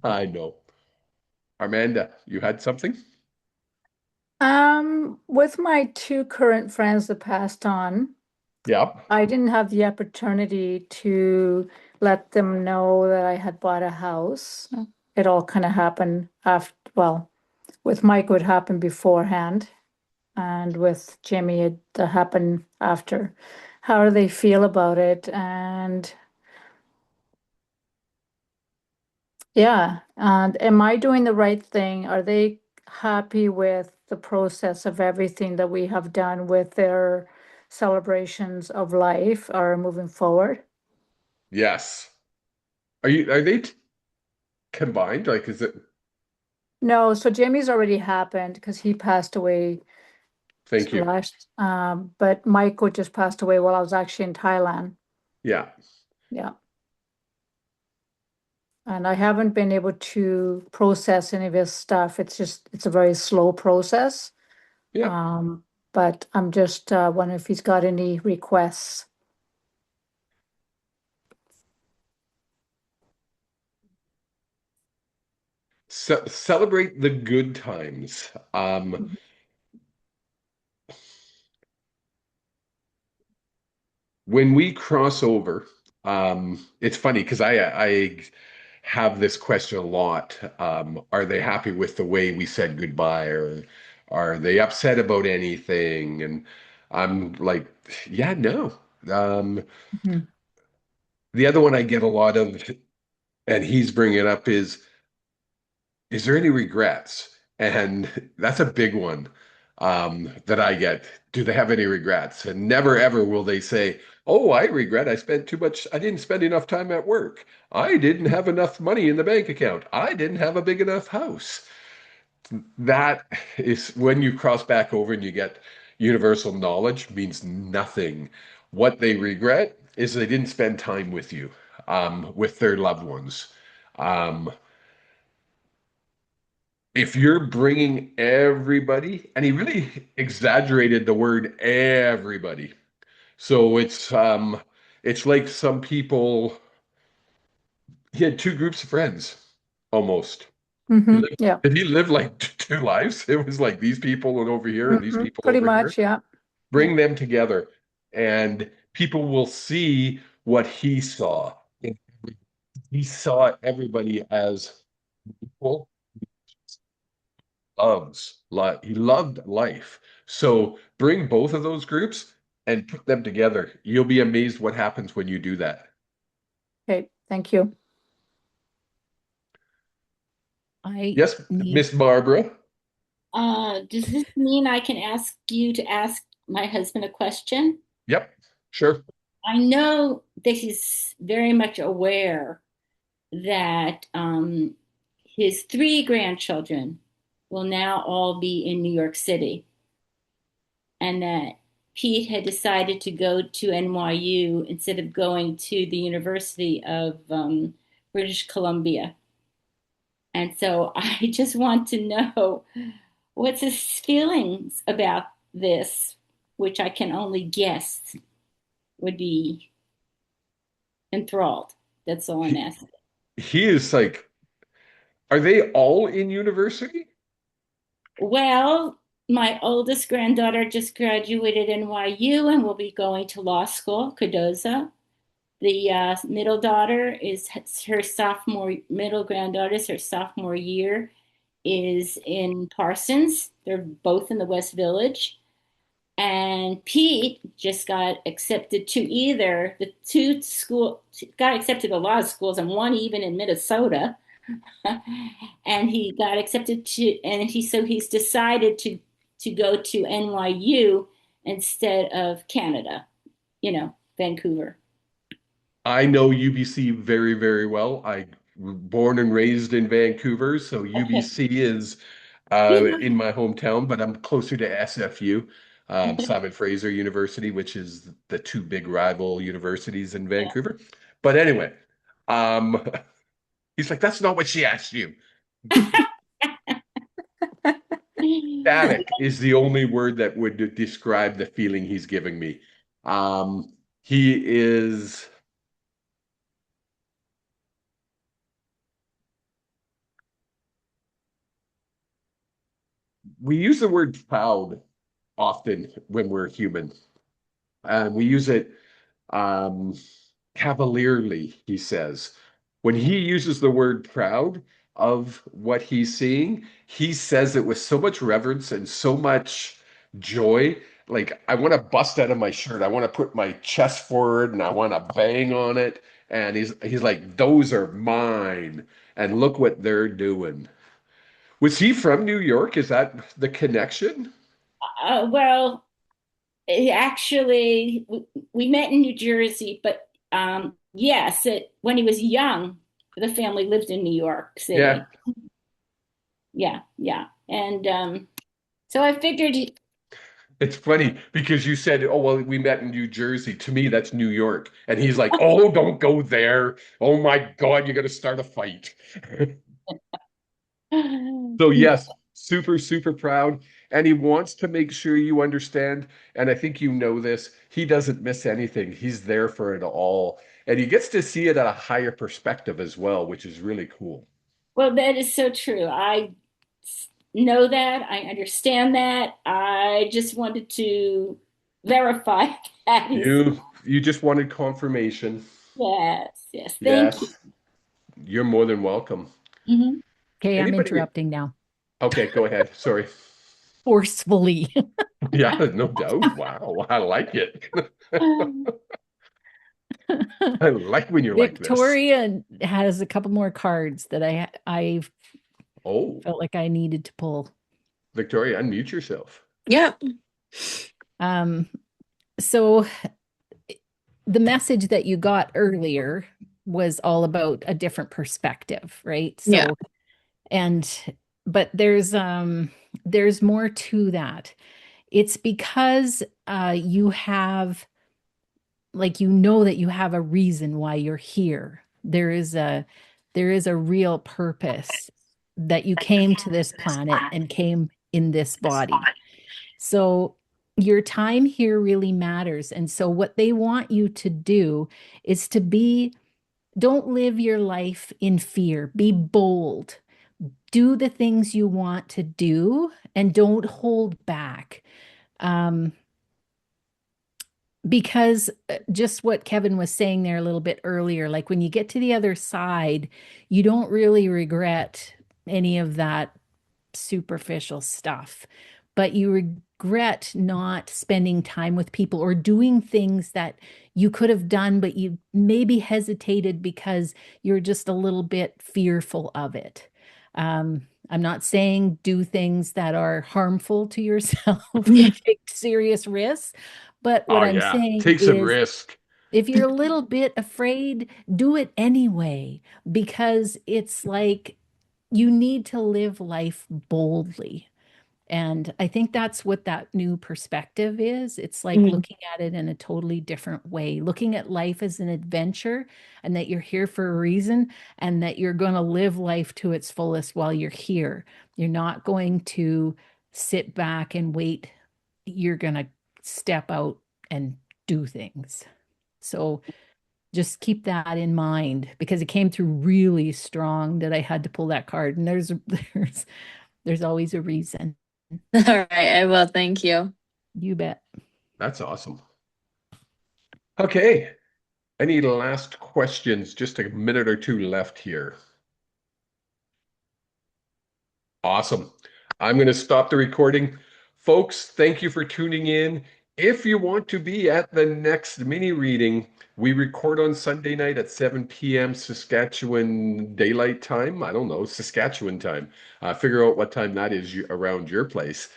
I know. Armanda, you had something? With my two current friends that passed on, Yeah. I didn't have the opportunity to let them know that I had bought a house. It all kind of happened after, well, With Mike, it happened beforehand, and with Jimmy, it happened after. How do they feel about it? And yeah, and am I doing the right thing? Are they happy with the process of everything that we have done with their celebrations of life or moving forward? Yes. Are they combined? Like, is it? No, so Jimmy's already happened because he passed away Thank you. last, but Michael just passed away while I was actually in Thailand. Yeah. Yeah. And I haven't been able to process any of his stuff. It's a very slow process. Yeah. Um, but I'm just wondering if he's got any requests. Celebrate the good times. Mhm. When we cross over, it's funny because I have this question a lot. Are they happy with the way we said goodbye, or are they upset about anything? And I'm like, yeah, no. Um, Mhm. the other one I get a lot of, and he's bringing it up, is there any regrets? And that's a big one that I get. Do they have any regrets? And never ever will they say, "Oh, I regret I spent too much. I didn't spend enough time at work. I didn't have enough money in the bank account. I didn't have a big enough house." That is when you cross back over and you get universal knowledge means nothing. What they regret is they didn't spend time with you, with their loved ones. Um, if you're bringing everybody, and he really exaggerated the word everybody. So it's like some people, he had two groups of friends almost. He lived, Yeah. did he live like two lives? It was like these people and over here and these people Pretty over here. much, yeah. Yeah. Bring them together and people will see what he saw. He saw everybody as equal loves life. He loved life. So bring both of those groups and put them together. You'll be amazed what happens when you do that. Okay, thank you. I Yes, need, Miss Barbara. Does this mean I can ask you to ask my husband a question? Yep, sure. I know that he's very much aware that his three grandchildren will now all be in New York City, and that Pete had decided to go to NYU instead of going to the University of British Columbia. And so I just want to know what's his feelings about this, which I can only guess would be enthralled. That's all I'm He, asking. he is like, are they all in university? Well, my oldest granddaughter just graduated NYU and will be going to law school, Cardozo. The middle daughter is her sophomore, middle granddaughter is her sophomore year, is in Parsons. They're both in the West Village. And Pete just got accepted to either the two school, got accepted to a lot of schools, and one even in Minnesota. And he got accepted to, and he's decided to go to NYU instead of Canada, Vancouver. I know UBC very, very well. I was born and raised in Vancouver, so Okay. UBC is You in my hometown, but I'm closer to SFU, Simon Fraser University, which is the two big rival universities in know, Vancouver. But anyway, um, he's like, that's not what she asked you. yeah. Static is the only word that would describe the feeling he's giving me. He is, we use the word proud often when we're human. We use it um, cavalierly, he says. When he uses the word proud of what he's seeing, he says it with so much reverence and so much joy. Like, I want to bust out of my shirt. I want to put my chest forward and I want to bang on it. And he's like, those are mine. And look what they're doing. Was he from New York? Is that the connection? Well, actually, we met in New Jersey, but yes, when he was young, the family lived in New York Yeah. City. Yeah, yeah. And so I figured, It's funny because you said, oh, well, we met in New Jersey. To me, that's New York. And he's like, oh, don't go there. Oh my God, you're going to start a fight. So, no. yes, super, super proud. And he wants to make sure you understand. And I think you know this. He doesn't miss anything, he's there for it all. And he gets to see it at a higher perspective as well, which is really cool. Well, that is so true. I know that. I understand that. I just wanted to verify that he's, You just wanted confirmation. yes, yes. Thank you. Yes, you're more than welcome. Mhm. Okay, I'm Anybody? interrupting now. Okay, go ahead. Sorry. Forcefully. Yeah, no doubt. Wow, I like it. I like when you're like this. Victoria has a couple more cards that I Oh, felt like I needed to pull. Victoria, unmute yourself. Yep. Um, so the message that you got earlier was all about a different perspective, right? Yeah. So, and but there's more to that. It's because you have, like, you know, that you have a reason why you're here. There is a real purpose that you came to this planet and came in this body. So your time here really matters. And so what they want you to do is to be, don't live your life in fear. Be bold. Do the things you want to do and don't hold back. Um, because just what Kevin was saying there a little bit earlier, like when you get to the other side, you don't really regret any of that superficial stuff, but you regret not spending time with people or doing things that you could have done, but you maybe hesitated because you're just a little bit fearful of it. I'm not saying do things that are harmful to yourself or take serious risks, but what Oh I'm yeah, saying take some is risk. if you're a little bit afraid, do it anyway, because it's like you need to live life boldly. And I think that's what that new perspective is. It's like Mhm. looking at it in a totally different way, looking at life as an adventure and that you're here for a reason and that you're going to live life to its fullest while you're here. You're not going to sit back and wait. You're going to step out and do things. So just keep that in mind because it came through really strong that I had to pull that card. And there's always a reason. All right, I will. Thank you. You bet. That's awesome. Okay, any last questions? Just a minute or two left here. Awesome. I'm going to stop the recording. Folks, thank you for tuning in. If you want to be at the next mini reading, we record on Sunday night at 7 p.m. Saskatchewan daylight time. I don't know, Saskatchewan time. Figure out what time that is around your place.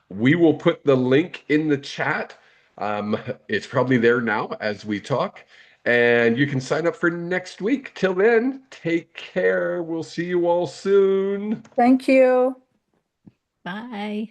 We will put the link in the chat. Um, it's probably there now as we talk. And you can sign up for next week. Till then, take care. We'll see you all soon. Thank you. Bye.